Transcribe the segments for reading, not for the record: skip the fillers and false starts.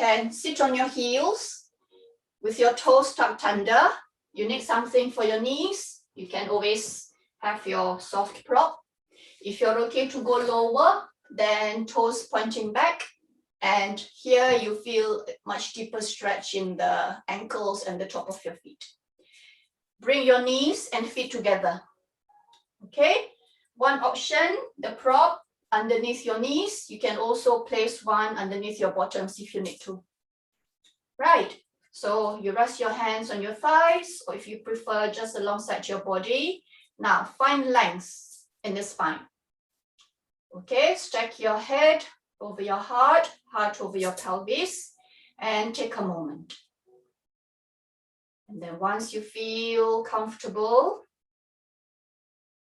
can sit on your heels with your toes tucked under. You need something for your knees. You can always have your soft prop. If you're okay to go lower, then toes pointing back. And here you feel much deeper stretch in the ankles and the top of your feet. Bring your knees and feet together. Okay, one option, the prop underneath your knees. You can also place one underneath your bottoms if you need to. Right, so you rest your hands on your thighs, or if you prefer, just alongside your body. Now, find length in the spine. Okay, stack your head over your heart, heart over your pelvis, and take a moment. And then once you feel comfortable,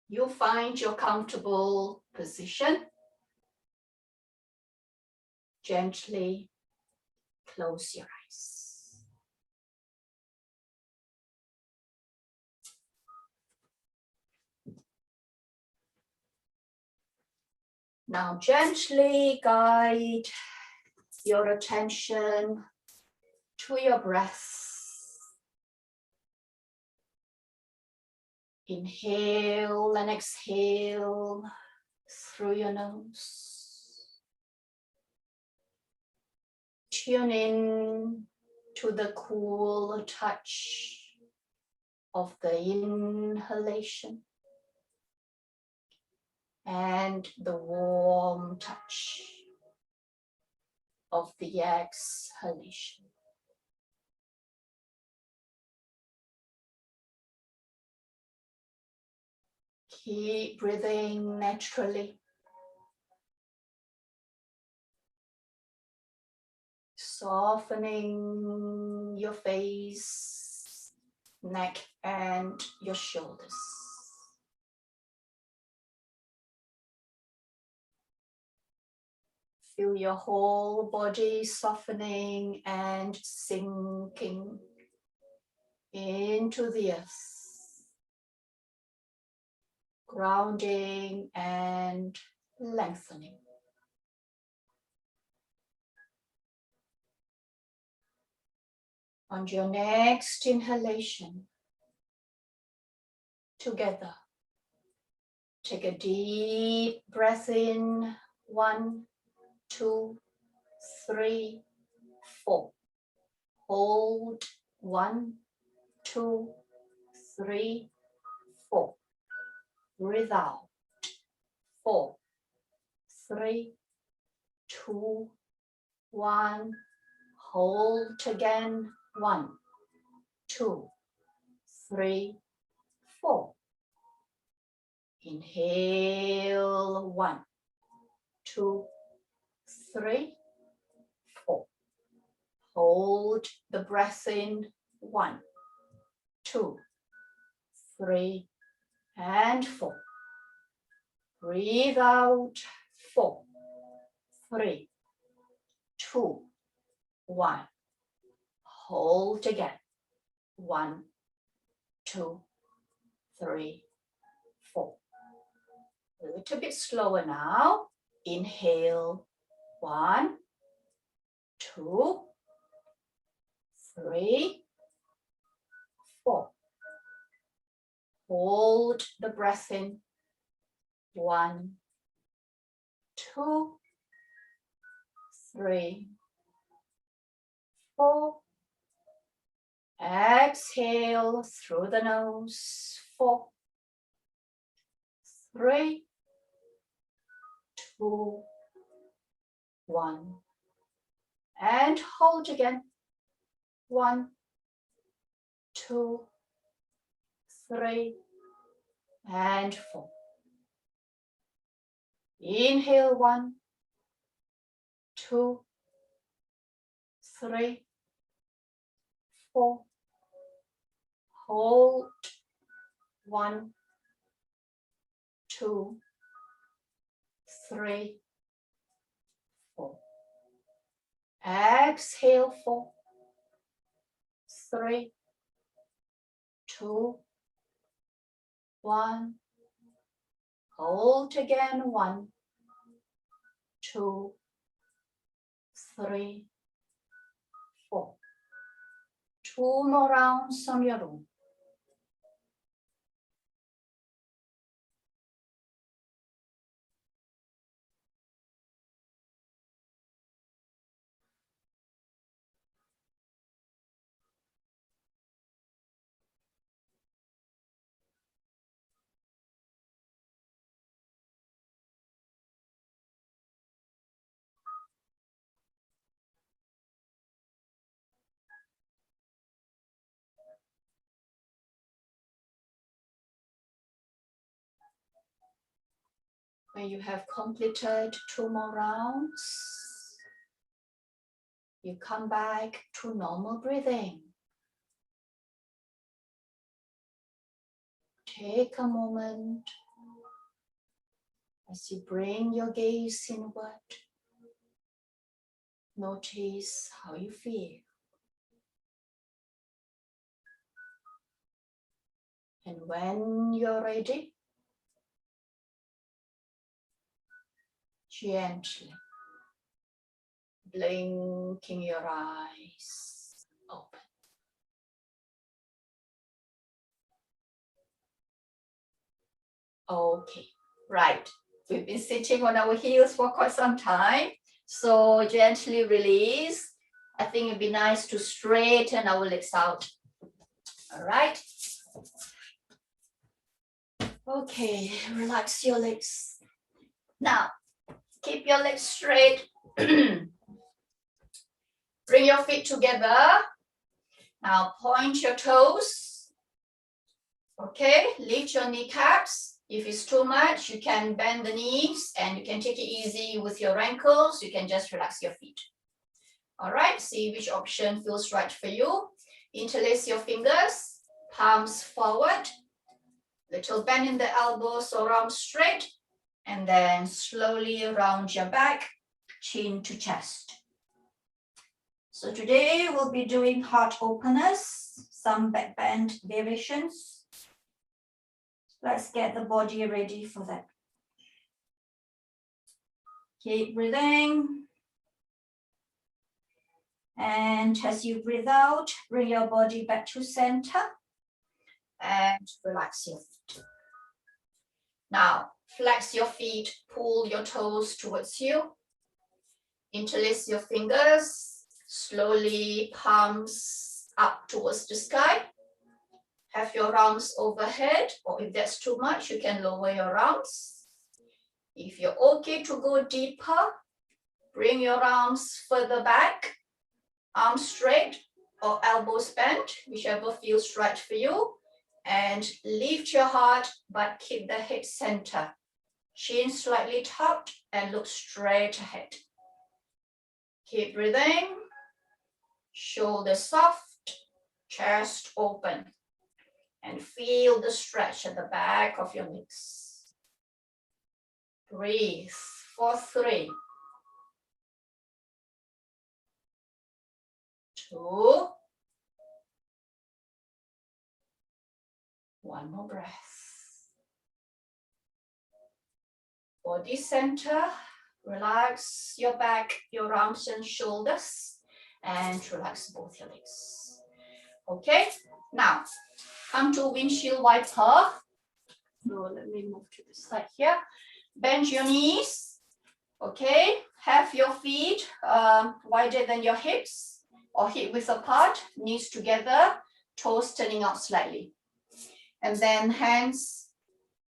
you find your comfortable position. Gently close your eyes. Now gently guide your attention to your breath. Inhale and exhale through your nose. Tune in to the cool touch of the inhalation and the warm touch of the exhalation. Keep breathing naturally. Softening your face, neck, and your shoulders. Feel your whole body softening and sinking into the earth. Grounding and lengthening. On your next inhalation, together, take a deep breath in. 1, 2, 3, 4. Hold. 1, 2, 3, 4. Breathe out. 4, 3, 2, 1. Hold again. 1, 2, 3, 4. Inhale. 1, 2, 3, 4. Hold the breath in. 1, 2, 3, and 4. Breathe out. 4, 3, 2, 1. Hold again. 1, 2, 3, 4. A little bit slower now. Inhale. 1, 2, 3, 4. Hold the breath in. 1, 2, 3, 4. Exhale through the nose. 4, 3, 2, 1. And hold again. 1, 2, 3, and 4. Inhale. 1, 2, 3, 4. Hold. 1, 2, 3, 4. Exhale. 4, 3, 2, 1. Hold again. 1, 2, 3, 2 more rounds on your own. When you have completed 2 more rounds, you come back to normal breathing. Take a moment as you bring your gaze inward. Notice how you feel. And when you're ready, gently blinking your eyes open. Okay, right. We've been sitting on our heels for quite some time, so gently release. I think it'd be nice to straighten our legs out. All right. Okay, relax your legs. Now, keep your legs straight. Bring your feet together. Now, point your toes. Okay, lift your kneecaps. If it's too much, you can bend the knees and you can take it easy with your ankles. You can just relax your feet. All right, see which option feels right for you. Interlace your fingers, palms forward. Little bend in the elbows or arms straight. And then slowly round your back, chin to chest. So today we'll be doing heart openers, some back bend variations. Let's get the body ready for that. Keep breathing. And as you breathe out, bring your body back to center and relax your feet. Now, flex your feet, pull your toes towards you. Interlace your fingers, slowly palms up towards the sky. Have your arms overhead, or if that's too much, you can lower your arms. If you're okay to go deeper, bring your arms further back, arms straight or elbows bent, whichever feels right for you. And lift your heart, but keep the head center. Chin slightly tucked and look straight ahead. Keep breathing. Shoulders soft, chest open. And feel the stretch at the back of your legs. Breathe for 3, 2, 1 more breath. Body center, relax your back, your arms and shoulders, and relax both your legs. Okay, now come to windshield wiper. So let me move to the side here. Bend your knees. Okay, have your feet wider than your hips or hip width apart, knees together, toes turning out slightly. And then hands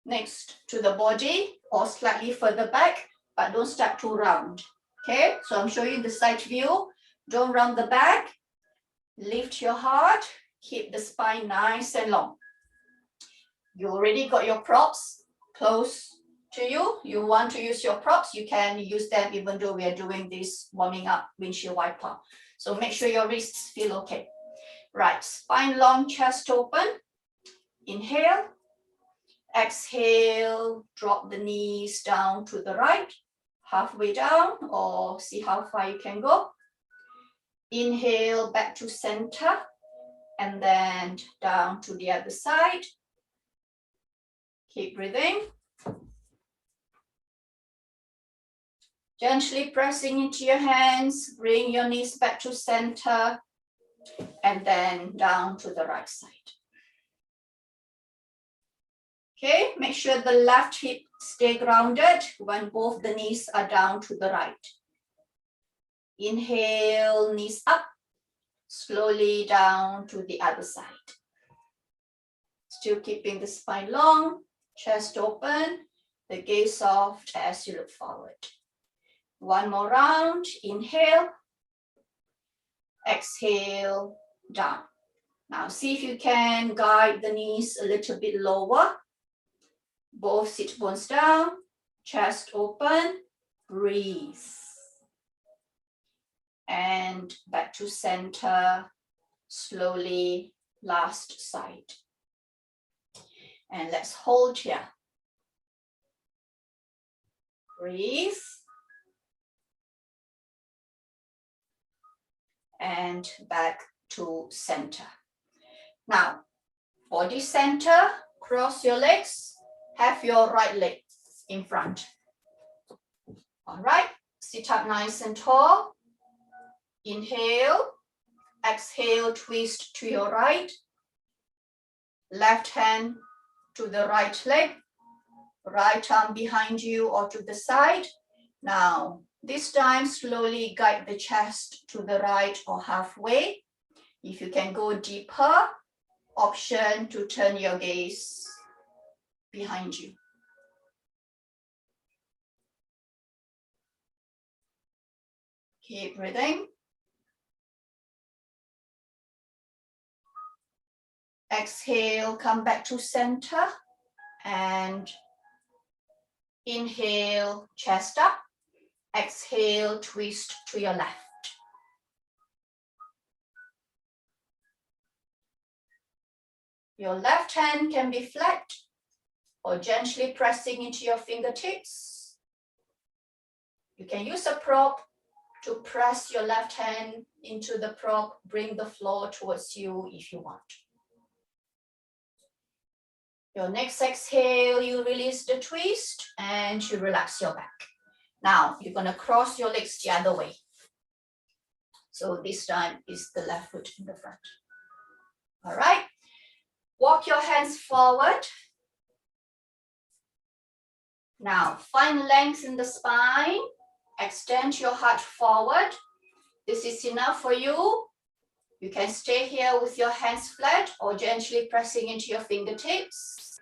next to the body or slightly further back, but don't start to round. Okay, so I'm showing the side view. Don't round the back. Lift your heart. Keep the spine nice and long. You already got your props close to you. You want to use your props, you can use them even though we are doing this warming up windshield wiper. So make sure your wrists feel okay. Right, spine long, chest open. Inhale. Exhale, drop the knees down to the right, halfway down, or see how far you can go. Inhale, back to center, and then down to the other side. Keep breathing. Gently pressing into your hands, bring your knees back to center. and then down to the right side. Okay, make sure the left hip stay grounded when both the knees are down to the right. Inhale, knees up, slowly down to the other side. Still keeping the spine long, chest open, the gaze soft as you look forward. One more round, inhale, exhale, down. Now see if you can guide the knees a little bit lower. Both sit bones down, chest open, breathe. And back to center, slowly, last side. And let's hold here. Breathe. And back to center. Now, body center, cross your legs, have your right leg in front. All right, sit up nice and tall. Inhale, exhale, twist to your right. Left hand to the right leg, right arm behind you or to the side. Now, this time slowly guide the chest to the right or halfway. If you can go deeper, option to turn your gaze behind you. Keep breathing. Exhale, come back to center and inhale, chest up. Exhale, twist to your left. Your left hand can be flat or gently pressing into your fingertips. You can use a prop to press your left hand into the prop, bring the floor towards you if you want. Your next exhale, you release the twist and you relax your back. Now, you're going to cross your legs the other way. So this time is the left foot in the front. All right. Walk your hands forward. Now, find length in the spine. Extend your heart forward. This is enough for you. You can stay here with your hands flat or gently pressing into your fingertips.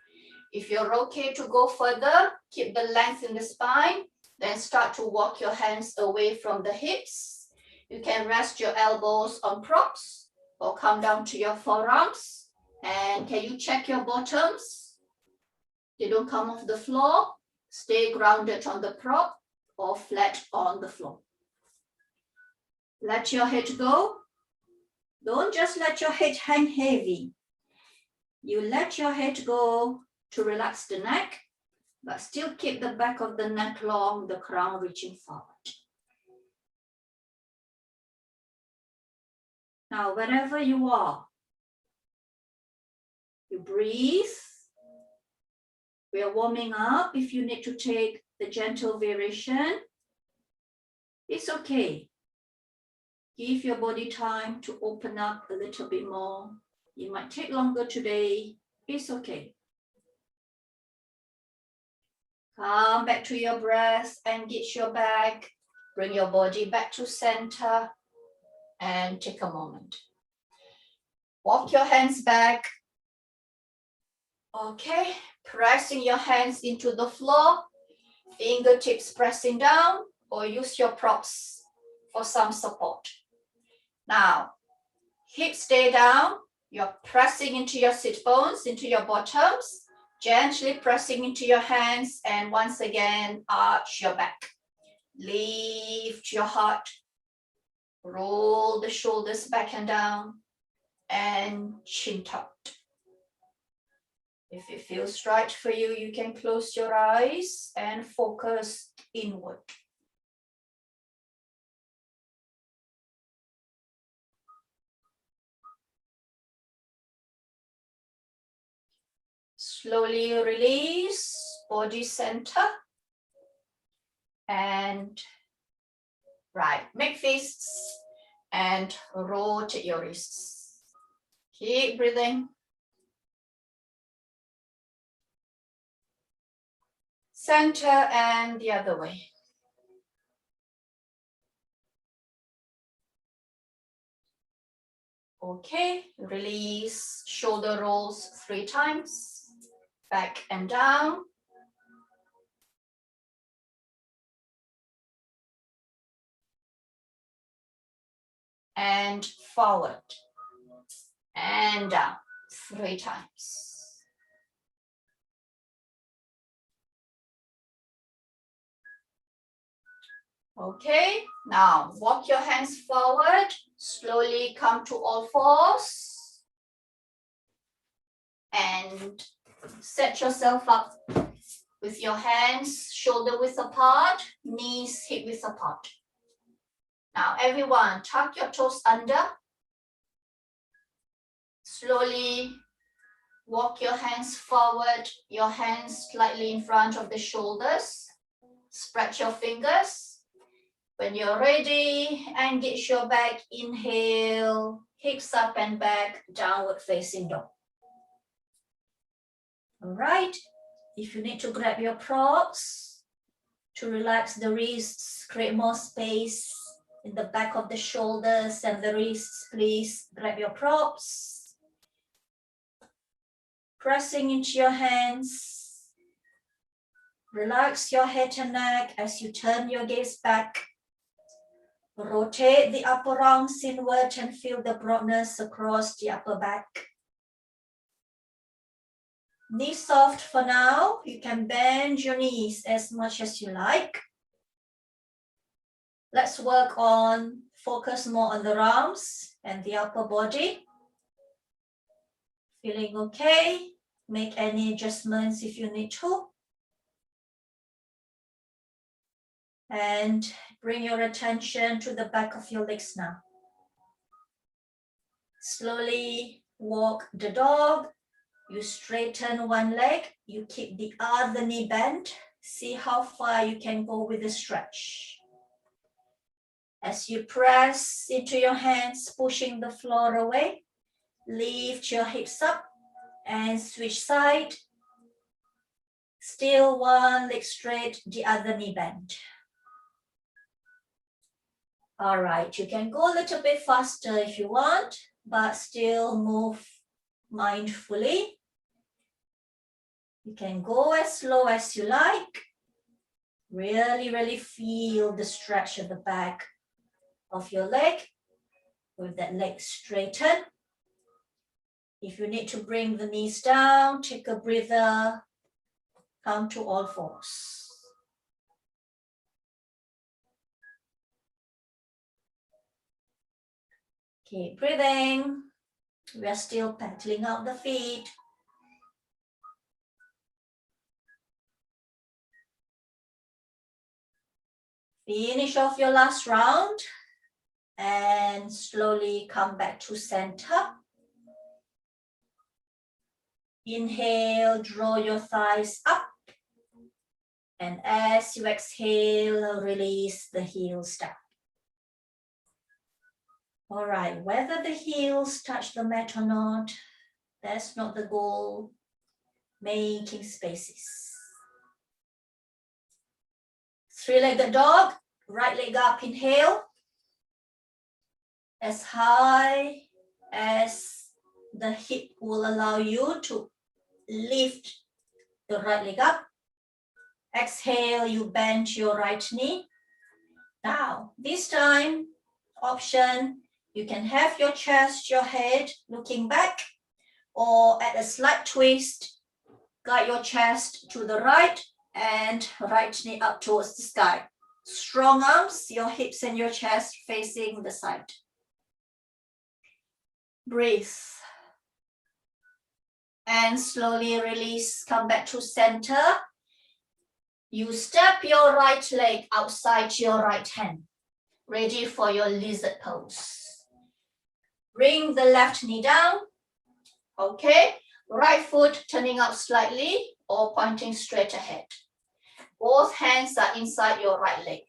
If you're okay to go further, keep the length in the spine. Then start to walk your hands away from the hips. You can rest your elbows on props or come down to your forearms. And can you check your bottoms? They don't come off the floor. Stay grounded on the prop or flat on the floor. Let your head go. Don't just let your head hang heavy. You let your head go to relax the neck, but still keep the back of the neck long, the crown reaching forward. Now, wherever you are, you breathe. We are warming up. If you need to take the gentle variation, it's okay. Give your body time to open up a little bit more. It might take longer today. It's okay. Come back to your breath, engage your back. Bring your body back to center and take a moment. Walk your hands back. Okay, pressing your hands into the floor. Fingertips pressing down or use your props for some support. Now, hips stay down. You're pressing into your sit bones, into your bottoms. Gently pressing into your hands and once again, arch your back. Lift your heart. Roll the shoulders back and down and chin tucked. If it feels right for you, you can close your eyes and focus inward. Slowly release, body center. And right, make fists and rotate your wrists. Keep breathing. Center and the other way. Okay, release, shoulder rolls 3 times, back and down. And forward and down 3 times. Okay, now walk your hands forward, slowly come to all fours and set yourself up with your hands shoulder width apart, knees hip width apart. Now everyone, tuck your toes under. Slowly walk your hands forward, your hands slightly in front of the shoulders. Spread your fingers. When you're ready, engage your back, inhale, hips up and back, downward facing dog. All right, if you need to grab your props to relax the wrists, create more space in the back of the shoulders and the wrists, please grab your props. Pressing into your hands. Relax your head and neck as you turn your gaze back. Rotate the upper arms inward and feel the broadness across the upper back. Knees soft for now. You can bend your knees as much as you like. Let's work on, focus more on the arms and the upper body. Feeling okay? Make any adjustments if you need to. And bring your attention to the back of your legs now. Slowly walk the dog. You straighten one leg. You keep the other knee bent. See how far you can go with the stretch. As you press into your hands, pushing the floor away, lift your hips up and switch side. Still one leg straight, the other knee bent. All right, you can go a little bit faster if you want, but still move mindfully. You can go as slow as you like. Really, really feel the stretch of the back of your leg with that leg straightened. If you need to bring the knees down, take a breather, come to all fours. Keep breathing. We are still pedaling out the feet. Finish off your last round and slowly come back to center. Inhale, draw your thighs up. And as you exhale, release the heels down. All right, whether the heels touch the mat or not, that's not the goal. Making spaces. Three-legged dog, right leg up, inhale. As high as the hip will allow you to lift the right leg up. Exhale, you bend your right knee. Now, this time, option, you can have your chest, your head looking back, or at a slight twist, guide your chest to the right and right knee up towards the sky. Strong arms, your hips and your chest facing the side. Breathe. And slowly release, come back to center. You step your right leg outside your right hand. Ready for your lizard pose. Bring the left knee down. Okay. Right foot turning up slightly or pointing straight ahead. Both hands are inside your right leg.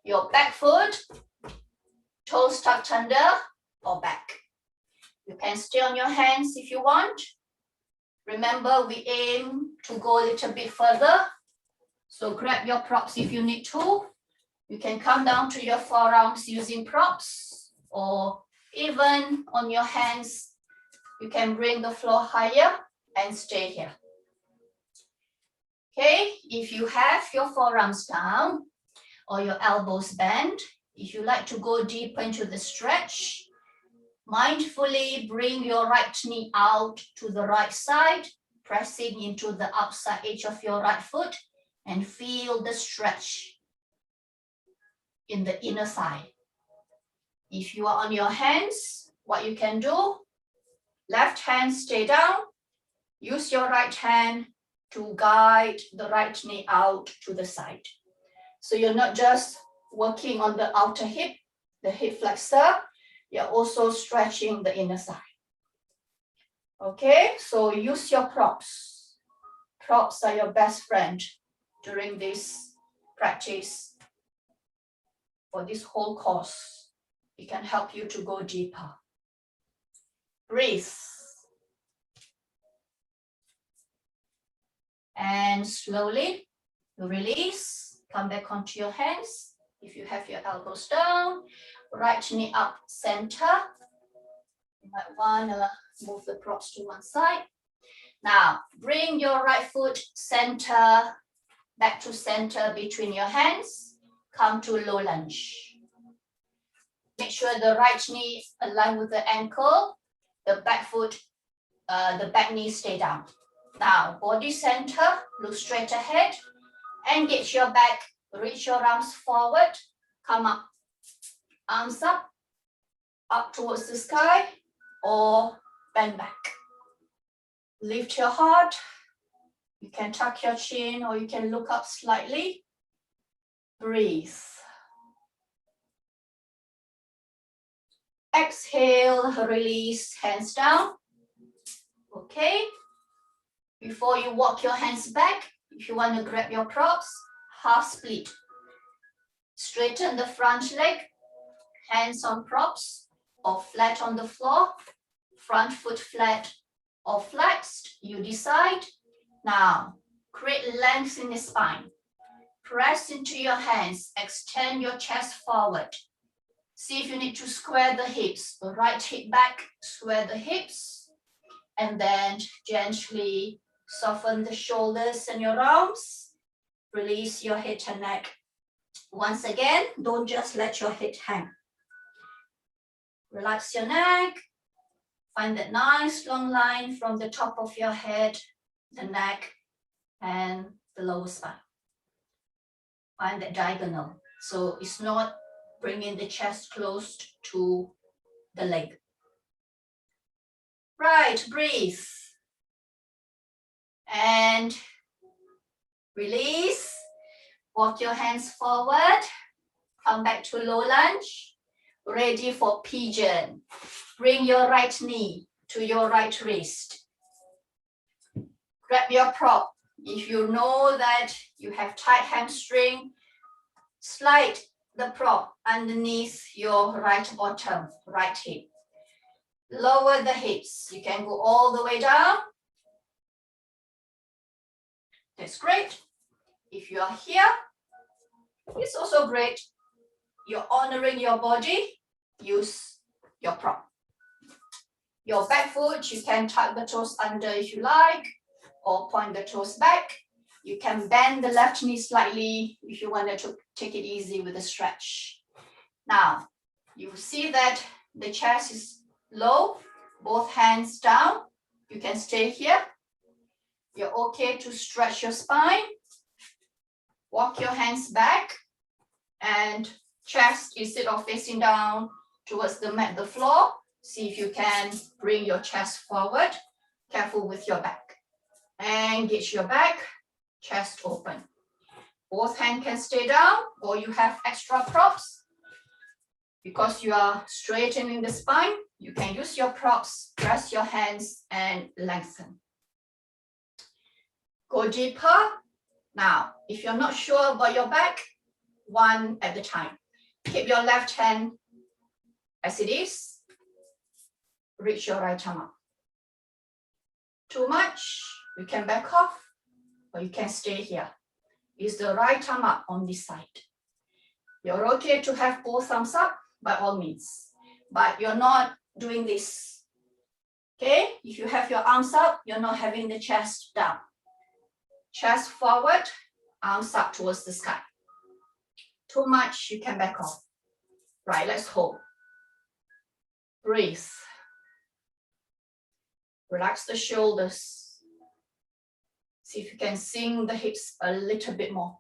Your back foot toes tucked under or back. You can stay on your hands if you want. Remember, we aim to go a little bit further. So grab your props if you need to. You can come down to your forearms using props, or even on your hands, you can bring the floor higher and stay here. Okay, if you have your forearms down or your elbows bent, if you like to go deeper into the stretch, mindfully bring your right knee out to the right side, pressing into the outside edge of your right foot, and feel the stretch in the inner thigh. If you are on your hands, what you can do, left hand stay down, use your right hand to guide the right knee out to the side. So you're not just working on the outer hip, the hip flexor, you're also stretching the inner thigh. Okay, so use your props. Props are your best friend during this practice. For this whole course, it can help you to go deeper. Breathe. And slowly release, come back onto your hands. If you have your elbows down, right knee up center. You might want to move the props to one side. Now, bring your right foot center, back to center between your hands. Come to low lunge. Make sure the right knee align with the ankle, the back foot, the back knee stay down. Now, body center, look straight ahead, engage your back, reach your arms forward, come up, arms up towards the sky, or bend back. Lift your heart, you can tuck your chin or you can look up slightly. Breathe. Exhale, release, hands down. Okay. Before you walk your hands back, if you want to grab your props, half split. Straighten the front leg, hands on props or flat on the floor, front foot flat or flexed, you decide. Now, create length in the spine. Press into your hands, extend your chest forward. See if you need to square the hips. The right hip back, square the hips, and then gently soften the shoulders and your arms. Release your head and neck. Once again, don't just let your head hang. Relax your neck. Find that nice long line from the top of your head, the neck, and the lower spine. Find that diagonal. So it's not bringing the chest close to the leg. Right, breathe. And release. Walk your hands forward. Come back to low lunge. Ready for pigeon. Bring your right knee to your right wrist. Grab your prop. If you know that you have tight hamstring, slide the prop underneath your right bottom, right hip. Lower the hips. You can go all the way down. That's great. If you are here, it's also great. You're honoring your body. Use your prop. Your back foot, you can tuck the toes under if you like, or point the toes back. You can bend the left knee slightly if you wanted to take it easy with a stretch. Now, you see that the chest is low, both hands down. You can stay here. You're okay to stretch your spine. Walk your hands back and chest, instead of facing down towards the mat, the floor, see if you can bring your chest forward. Careful with your back. Engage your back, chest open. Both hands can stay down, or you have extra props. Because you are straightening the spine, you can use your props, press your hands and lengthen. Go deeper. Now, if you're not sure about your back, one at a time. Keep your left hand As it is, reach your right arm up. Too much, you can back off, or you can stay here. Is the right arm up on this side. You're okay to have both thumbs up by all means, but you're not doing this. Okay, if you have your arms up, you're not having the chest down. Chest forward, arms up towards the sky. Too much, you can back off. Right, let's hold. Breathe. Relax the shoulders. See if you can sink the hips a little bit more.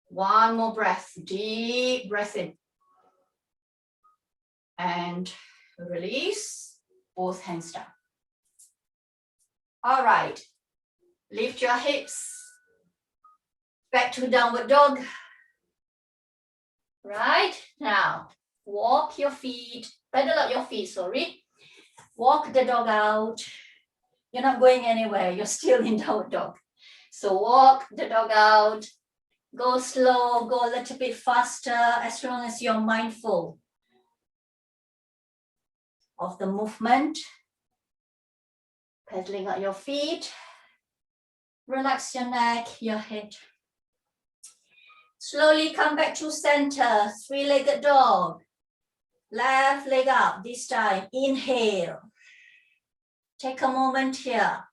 One more breath, deep breath in. And release, both hands down. All right, lift your hips. Back to downward dog. Right, now walk your feet, pedal out your feet, sorry. Walk the dog out. You're not going anywhere, you're still in downward dog. So walk the dog out. Go slow, go a little bit faster as long as you're mindful of the movement. Pedaling out your feet. Relax your neck, your head. Slowly come back to center, three-legged dog. Left leg up, this time, inhale. Take a moment here.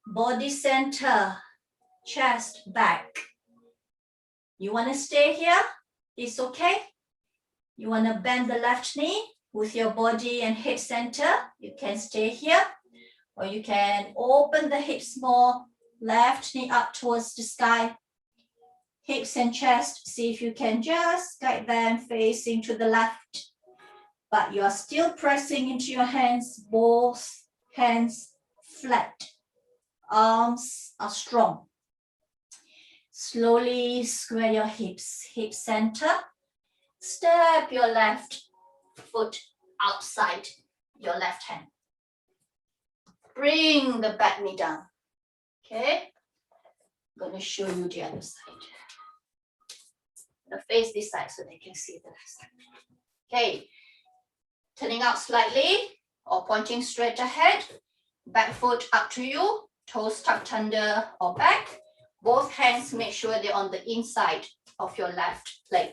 Body center, chest back. You want to stay here? It's okay. You want to bend the left knee with your body and head center. You can stay here. Or you can open the hips more. Left knee up towards the sky. Hips and chest, see if you can just guide them facing to the left. But you are still pressing into your hands, both hands flat. Arms are strong. Slowly square your hips, hip center. Step your left foot outside your left hand. Bring the back knee down. Okay, I'm going to show you the other side. Face this side so they can see the left side. Okay, turning out slightly or pointing straight ahead. Back foot up to you, toes tucked under or back. Both hands make sure they're on the inside of your left leg.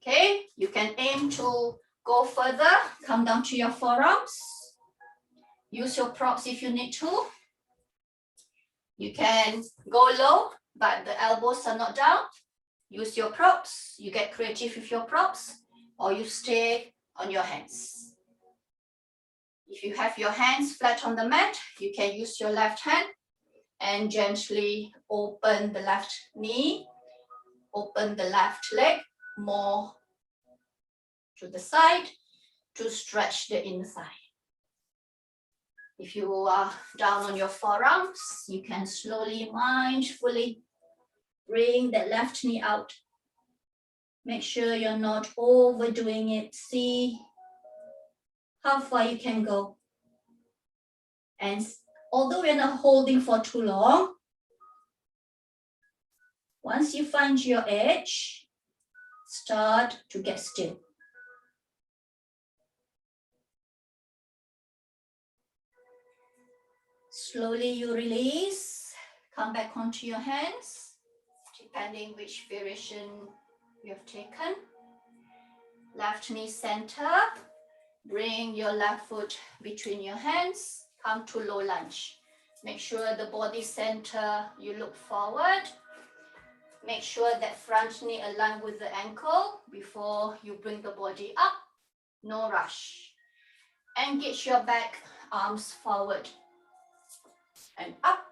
Okay, you can aim to go further, come down to your forearms. Use your props if you need to. You can go low, but the elbows are not down. Use your props. You get creative with your props, or you stay on your hands. If you have your hands flat on the mat, you can use your left hand and gently open the left knee, open the left leg more to the side to stretch the inner thigh. If you are down on your forearms, you can slowly, mindfully bring the left knee out. Make sure you're not overdoing it. See how far you can go. And although we're not holding for too long, once you find your edge, start to get still. Slowly you release, come back onto your hands, depending which variation you have taken. Left knee center, bring your left foot between your hands, come to low lunge. Make sure the body center, you look forward. Make sure that front knee align with the ankle before you bring the body up. No rush. Engage your back, arms forward and up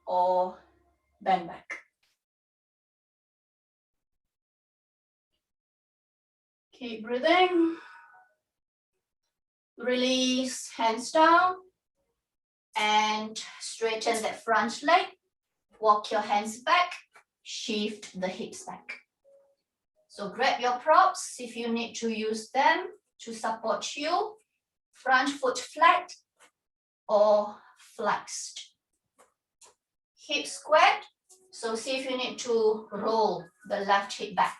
or bend back. Keep breathing. Release, hands down and straighten that front leg. Walk your hands back, shift the hips back. So grab your props if you need to use them to support you. Front foot flat or flexed. Hip squared. So see if you need to roll the left hip back.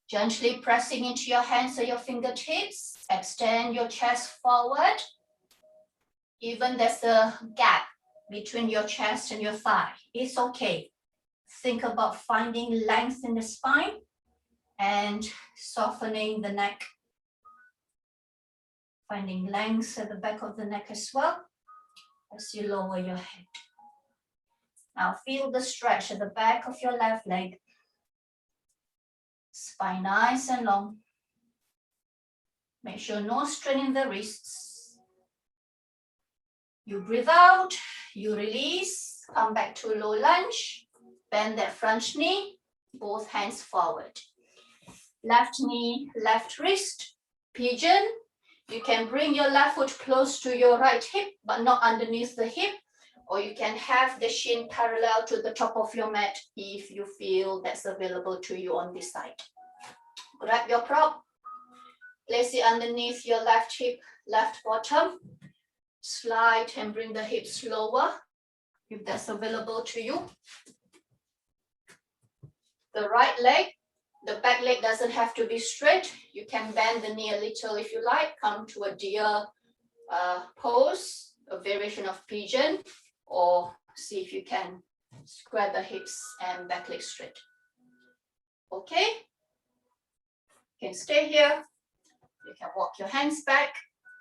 Gently pressing into your hands or your fingertips. Extend your chest forward. Even there's a gap between your chest and your thigh, it's okay. Think about finding length in the spine and softening the neck. Finding length at the back of the neck as well as you lower your head. Now feel the stretch at the back of your left leg. Spine nice and long. Make sure no strain in the wrists. You breathe out, you release, come back to low lunge. Bend that front knee, both hands forward. Left knee, left wrist, pigeon. You can bring your left foot close to your right hip, but not underneath the hip. Or you can have the shin parallel to the top of your mat if you feel that's available to you on this side. Grab your prop, place it underneath your left hip, left bottom. Slide and bring the hips lower if that's available to you. The right leg, the back leg doesn't have to be straight. You can bend the knee a little if you like. Come to a deer pose, a variation of pigeon, or see if you can square the hips and back leg straight. Okay? You can stay here. You can walk your hands back,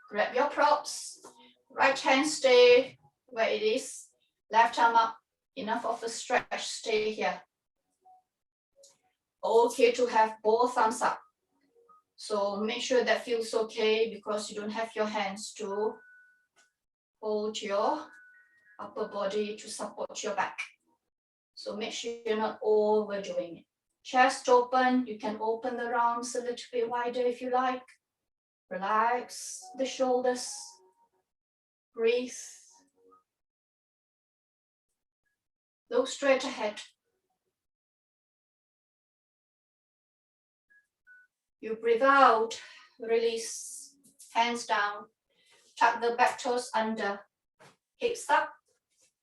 grab your props. Right hand stay where it is. Left arm up. Enough of a stretch. Stay here. Okay to have both thumbs up. So make sure that feels okay because you don't have your hands to hold your upper body to support your back. So make sure you're not overdoing it. Chest open. You can open the arms a little bit wider if you like. Relax the shoulders. Breathe. Look straight ahead. You breathe out, release, hands down, tuck the back toes under, hips up,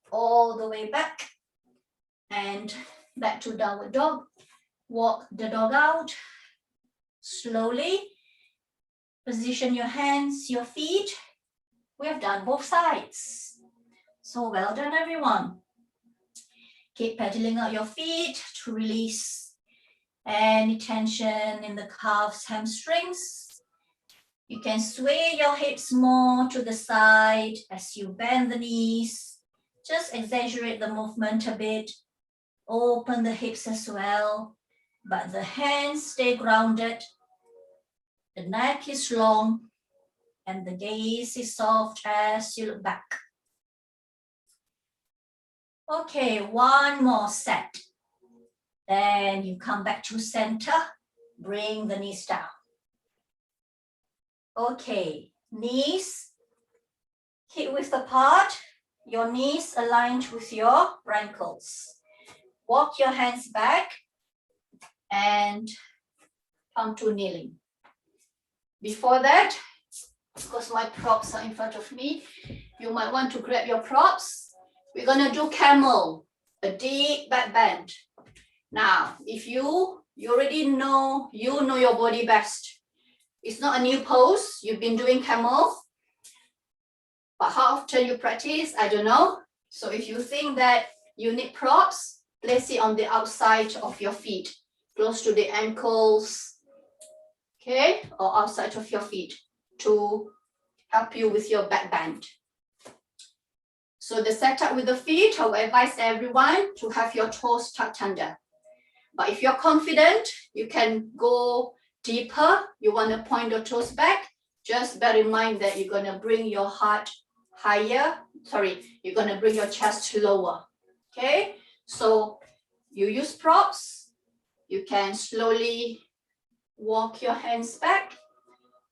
all the way back, and back to downward dog. Walk the dog out, slowly, position your hands, your feet. We have done both sides. So well done, everyone. Keep pedaling out your feet to release any tension in the calves, hamstrings. You can sway your hips more to the side as you bend the knees. Just exaggerate the movement a bit. Open the hips as well, but the hands stay grounded. The neck is long and the gaze is soft as you look back. Okay, one more set. Then you come back to center, bring the knees down. Okay, knees hip width apart, your knees aligned with your ankles. Walk your hands back and come to kneeling. Before that, because my props are in front of me, you might want to grab your props. We're gonna do camel, a deep back bend. Now, if you already know, you know your body best. It's not a new pose, you've been doing camel, but how often you practice, I don't know. So if you think that you need props, place it on the outside of your feet, close to the ankles, okay, or outside of your feet to help you with your back bend. So the setup with the feet, I will advise everyone to have your toes tucked under. But if you're confident, you can go deeper. You want to point your toes back. Just bear in mind that you're going to bring your heart higher. Sorry, you're going to bring your chest lower. Okay, so you use props. You can slowly walk your hands back.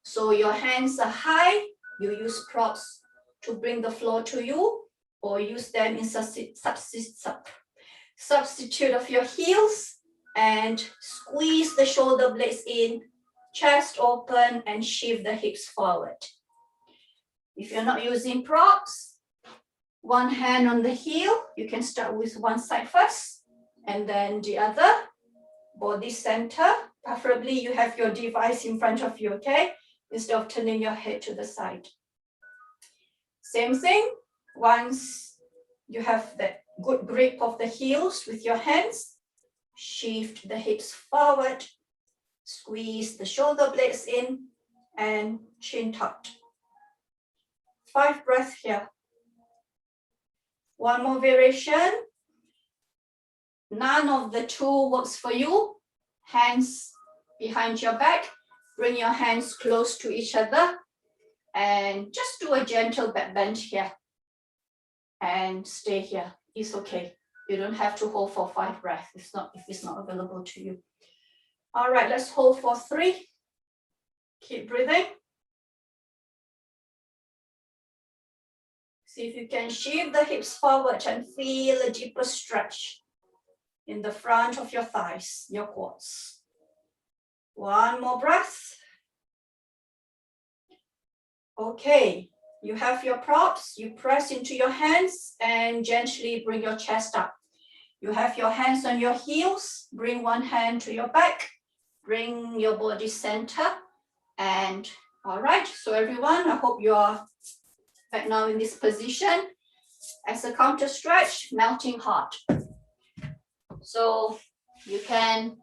So your hands are high. You use props to bring the floor to you, or use them in substitute of your heels, and squeeze the shoulder blades in, chest open, and shift the hips forward. If you're not using props, one hand on the heel, you can start with one side first, and then the other, body center, Preferably you have your device in front of you, okay? Instead of turning your head to the side. Same thing, once you have that good grip of the heels with your hands, shift the hips forward, squeeze the shoulder blades in, and chin tucked. 5 breaths here. One more variation. None of the two works for you. Hands behind your back. Bring your hands close to each other. And just do a gentle back bend here. And stay here. It's okay. You don't have to hold for 5 breaths if it's not available to you. All right, let's hold for 3. Keep breathing. See if you can shift the hips forward and feel a deeper stretch in the front of your thighs, your quads. One more breath. Okay, you have your props. You press into your hands and gently bring your chest up. You have your hands on your heels. Bring one hand to your back. Bring your body center. And all right, so everyone, I hope you are back now in this position. As a counter stretch, melting heart. So you can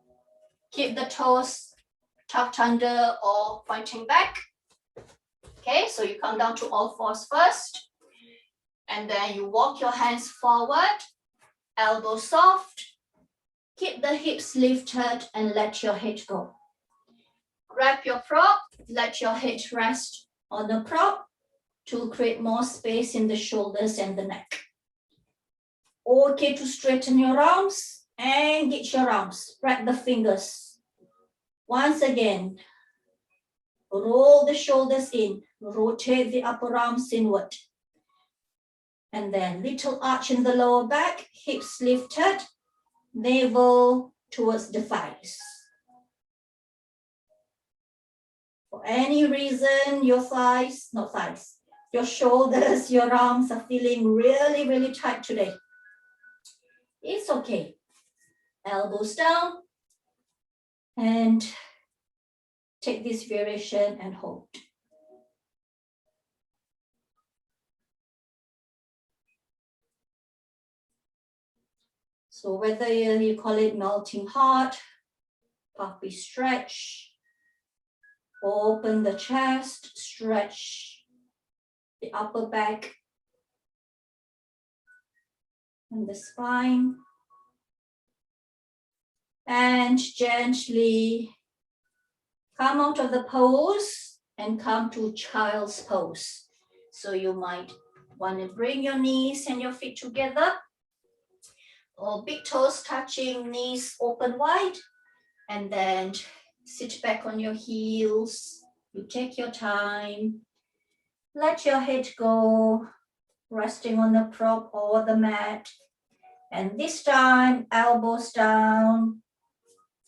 keep the toes tucked under or pointing back. Okay, so you come down to all fours first. And then you walk your hands forward, elbow soft. Keep the hips lifted and let your head go. Grab your prop, let your head rest on the prop to create more space in the shoulders and the neck. Okay, to straighten your arms, engage your arms, spread the fingers. Once again, roll the shoulders in, rotate the upper arms inward. And then little arch in the lower back, hips lifted, navel towards the thighs. For any reason, your your shoulders, your arms are feeling really, really tight today. It's okay. Elbows down and take this variation and hold. So whether you call it melting heart, puppy stretch, open the chest, stretch the upper back and the spine. And gently come out of the pose and come to child's pose. So you might want to bring your knees and your feet together, or big toes touching, knees open wide, and then sit back on your heels. You take your time. Let your head go, resting on the prop or the mat. And this time, elbows down,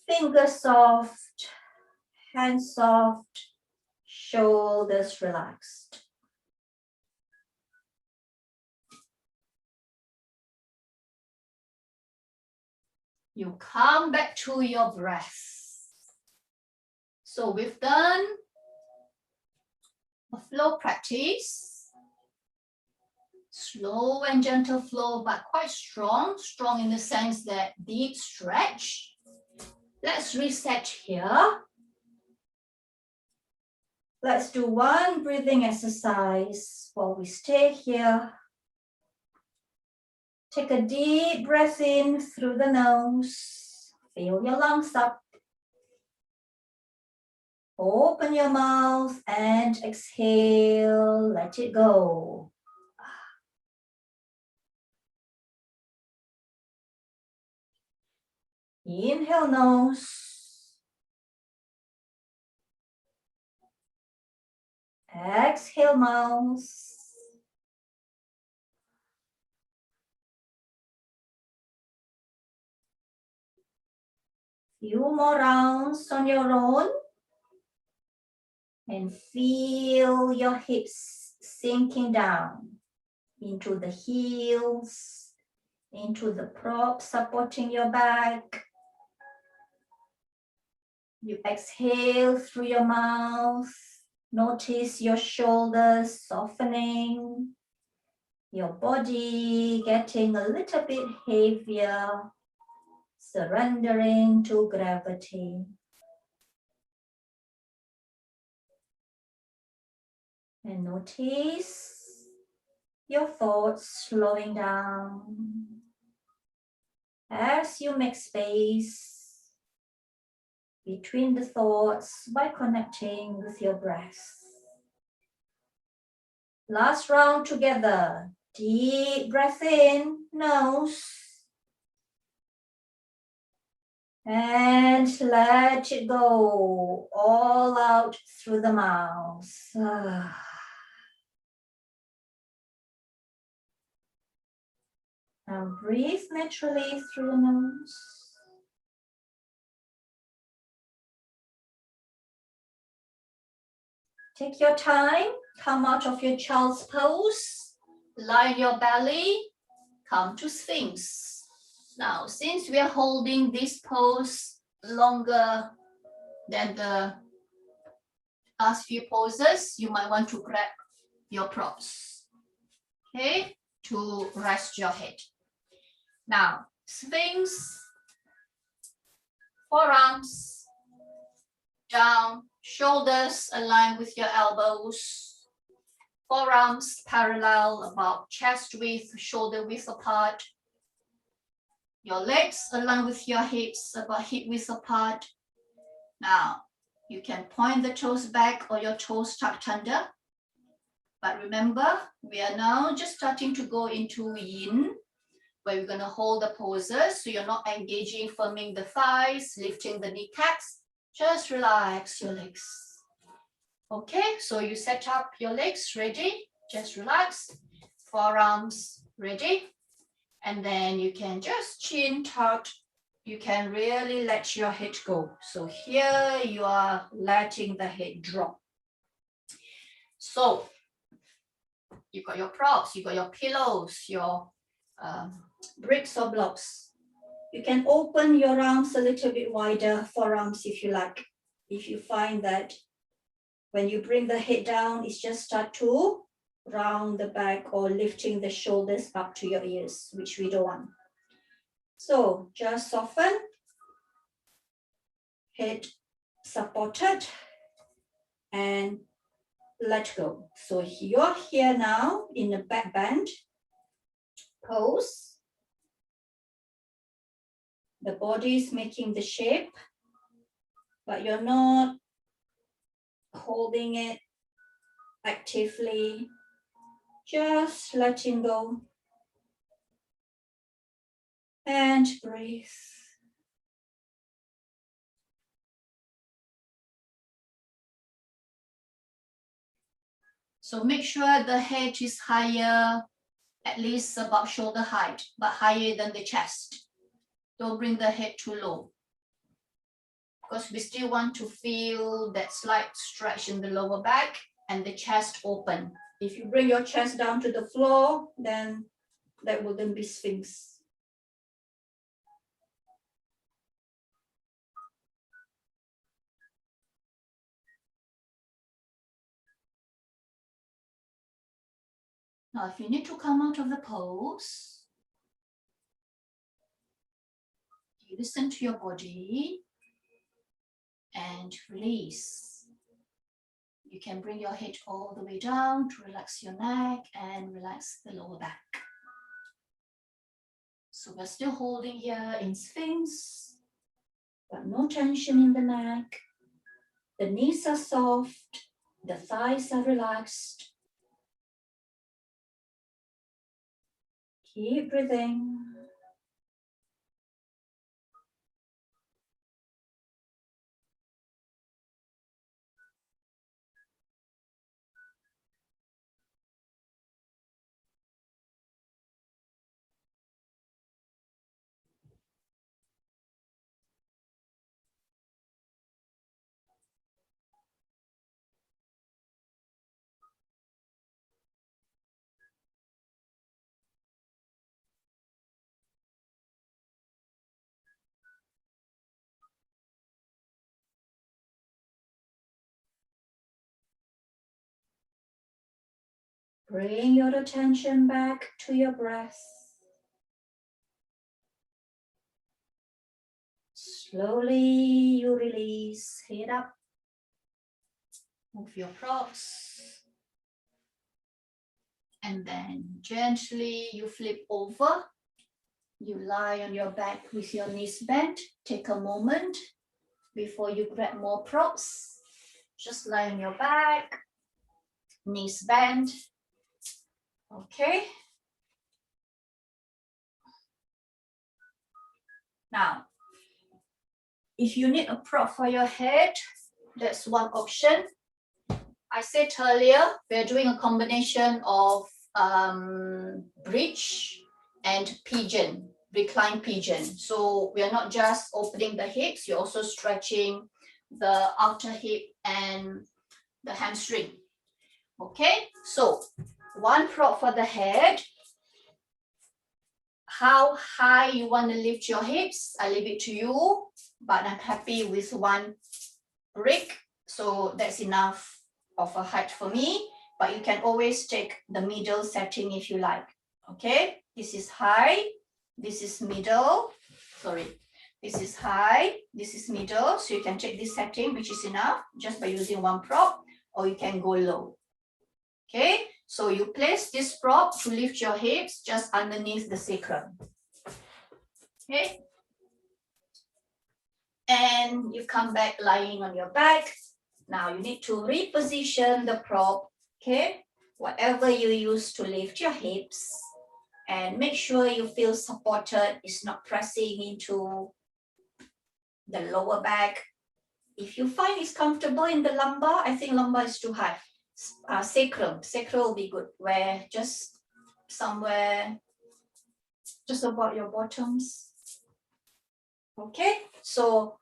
fingers soft, hands soft, shoulders relaxed. You come back to your breath. So we've done a flow practice. Slow and gentle flow, but quite strong. Strong in the sense that deep stretch. Let's reset here. Let's do one breathing exercise while we stay here. Take a deep breath in through the nose. Fill your lungs up. Open your mouth and exhale. Let it go. Inhale nose. Exhale mouth. Few more rounds on your own. And feel your hips sinking down into the heels, into the prop supporting your back. You exhale through your mouth. Notice your shoulders softening, your body getting a little bit heavier, surrendering to gravity. And notice your thoughts slowing down as you make space between the thoughts by connecting with your breath. Last round together. Deep breath in, nose. And let it go all out through the mouth. Now breathe naturally through the nose. Take your time, come out of your child's pose, line your belly, come to Sphinx. Now, since we are holding this pose longer than the last few poses, you might want to grab your props, okay, to rest your head. Now, Sphinx, forearms down, shoulders align with your elbows, forearms parallel, about chest width, shoulder width apart. Your legs align with your hips, about hip width apart. Now, you can point the toes back or your toes tucked under. But remember, we are now just starting to go into yin, where we're going to hold the poses. So you're not engaging, firming the thighs, lifting the kneecaps. Just relax your legs. Okay, so you set up your legs, ready? Just relax. Forearms ready. And then you can just chin tucked. You can really let your head go. So here you are letting the head drop. So you got your props, you got your pillows, your bricks or blocks. You can open your arms a little bit wider, forearms if you like. If you find that when you bring the head down, it's just start to round the back or lifting the shoulders up to your ears, which we don't want. So just soften, head supported, and let go. So you're here now in the back bend pose. The body is making the shape, but you're not holding it actively, just letting go and breathe. So make sure the head is higher, at least about shoulder height, but higher than the chest. Don't bring the head too low, because we still want to feel that slight stretch in the lower back and the chest open. If you bring your chest down to the floor, then that wouldn't be Sphinx. Now, if you need to come out of the pose, you listen to your body and release. You can bring your head all the way down to relax your neck and relax the lower back. So we're still holding here in Sphinx, but no tension in the neck. The knees are soft, the thighs are relaxed. Keep breathing. Bring your attention back to your breath. Slowly you release, head up. Move your props. And then gently you flip over. You lie on your back with your knees bent. Take a moment before you grab more props. Just lie on your back, knees bent. Okay. Now, if you need a prop for your head, that's one option. I said earlier, we're doing a combination of bridge and pigeon, recline pigeon. So we're not just opening the hips, you're also stretching the outer hip and the hamstring. Okay, so one prop for the head. How high you want to lift your hips, I leave it to you, but I'm happy with one brick, so that's enough of a height for me, but you can always take the middle setting if you like. Okay, this is high, this is middle, this is high, this is middle, so you can take this setting, which is enough, just by using one prop, or you can go low. Okay, so you place this prop to lift your hips just underneath the sacrum. Okay, and you come back lying on your back. Now you need to reposition the prop, okay? Whatever you use to lift your hips, and make sure you feel supported. It's not pressing into the lower back. If you find it's comfortable in the lumbar, I think lumbar is too high. Sacrum will be good, where just somewhere, just about your bottoms. Okay, so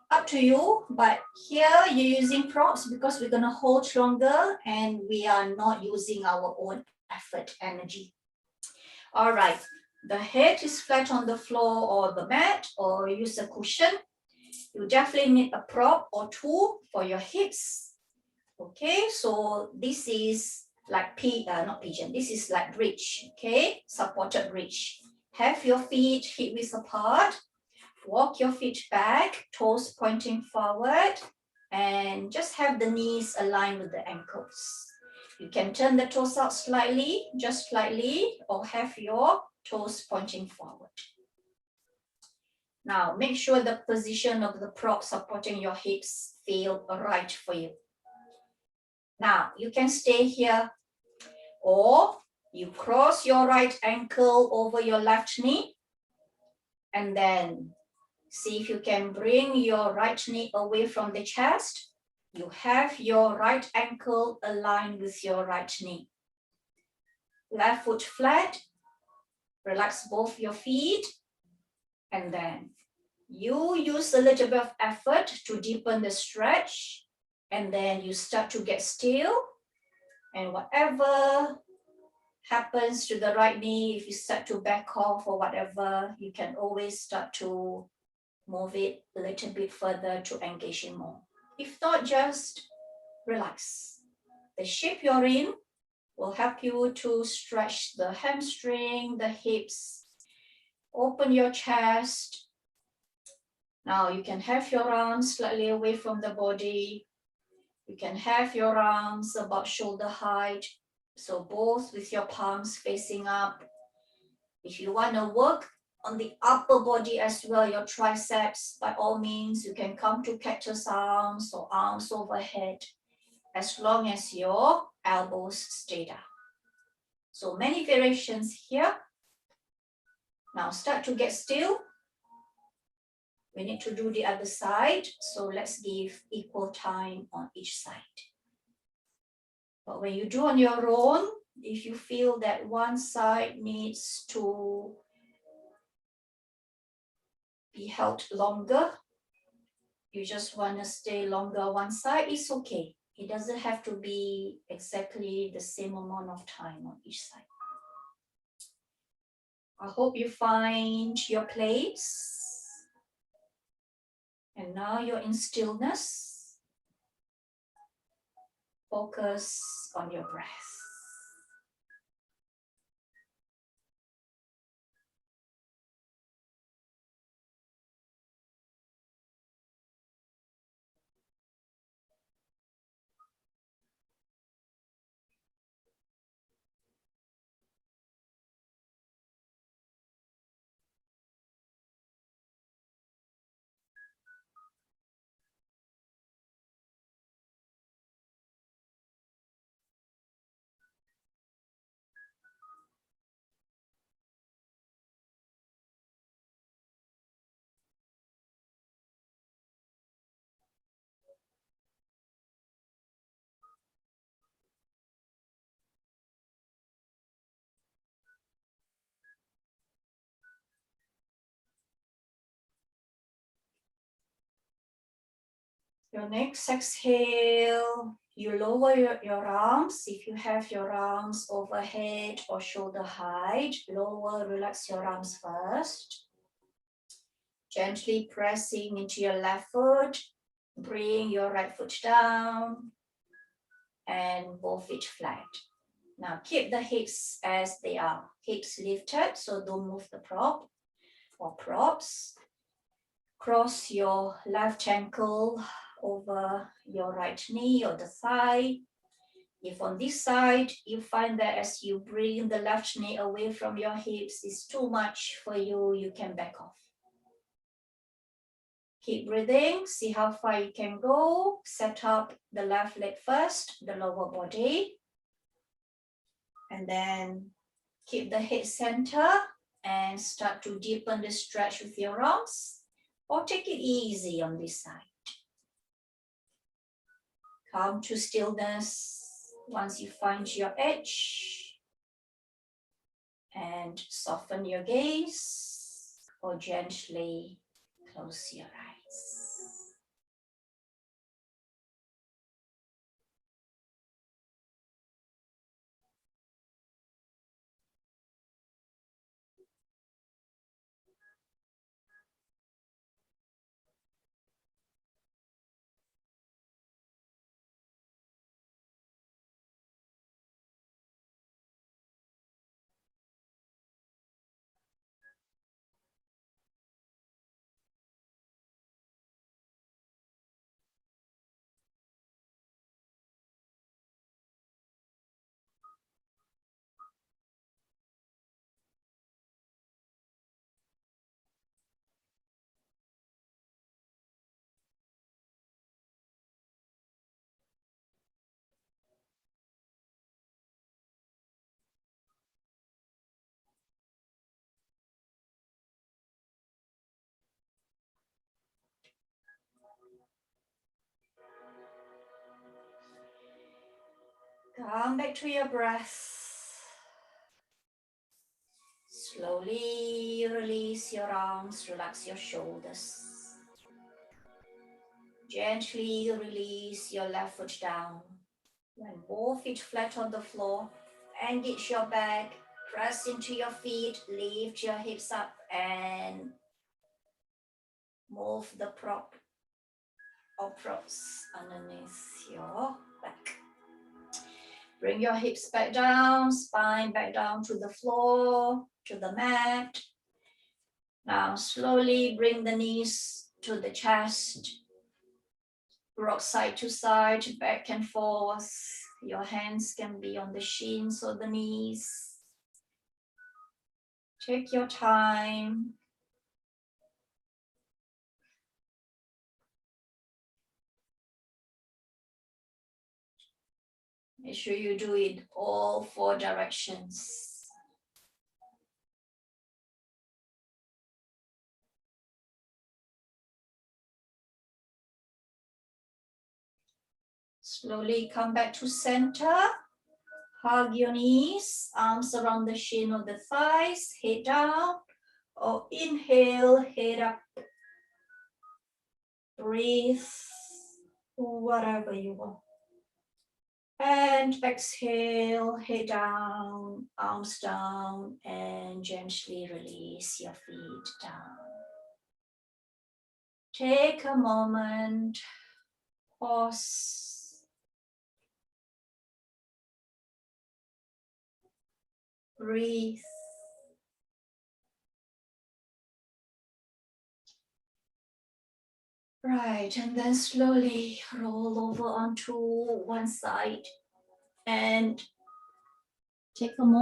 up to you, but here you're using props because we're gonna hold longer and we are not using our own effort, energy. All right, the head is flat on the floor or the mat, or use a cushion. You definitely need a prop or two for your hips. Okay, so this is like not pigeon, this is like bridge, okay, supported bridge. Have your feet hip width apart. Walk your feet back, toes pointing forward, and just have the knees aligned with the ankles. You can turn the toes out slightly, just slightly, or have your toes pointing forward. Now, make sure the position of the prop supporting your hips feel right for you. Now, you can stay here, or you cross your right ankle over your left knee, and then see if you can bring your right knee away from the chest. You have your right ankle aligned with your right knee. Left foot flat. Relax both your feet. And then you use a little bit of effort to deepen the stretch. And then you start to get still. And whatever happens to the right knee, if you start to back off or whatever, you can always start to move it a little bit further to engage it more. If not, just relax. The shape you're in will help you to stretch the hamstring, the hips, open your chest. Now you can have your arms slightly away from the body. You can have your arms about shoulder height, so both with your palms facing up. If you want to work on the upper body as well, your triceps, by all means, you can come to cactus arms or arms overhead, as long as your elbows stay down. So many variations here. Now start to get still. We need to do the other side, so let's give equal time on each side. But when you do on your own, if you feel that one side needs to be held longer, you just want to stay longer one side, it's okay. It doesn't have to be exactly the same amount of time on each side. I hope you find your place. And now you're in stillness. Focus on your breath. Your next exhale, you lower your arms. If you have your arms overhead or shoulder height, lower, relax your arms first. Gently pressing into your left foot. Bring your right foot down and both feet flat. Now keep the hips as they are. Hips lifted, so don't move the prop or props. Cross your left ankle over your right knee or the thigh. If on this side you find that as you bring the left knee away from your hips is too much for you, you can back off. Keep breathing, see how far you can go. Set up the left leg first, the lower body. And then keep the head center and start to deepen the stretch with your arms, or take it easy on this side. Come to stillness once you find your edge, and soften your gaze or gently close your eyes. Come back to your breath. Slowly release your arms, relax your shoulders. Gently release your left foot down. When both feet flat on the floor, engage your back, press into your feet, lift your hips up and move the prop or props underneath your back. Bring your hips back down, spine back down to the floor, to the mat. Now slowly bring the knees to the chest. Rock side to side, back and forth. Your hands can be on the shins or the knees. Take your time. Make sure you do it all 4 directions. Slowly come back to center. Hug your knees, arms around the shin or the thighs, head down, or inhale, head up. Breathe, whatever you want. And exhale, head down, arms down, and gently release your feet down. Take a moment, pause. Breathe. Right, and then slowly roll over onto one side and take a moment.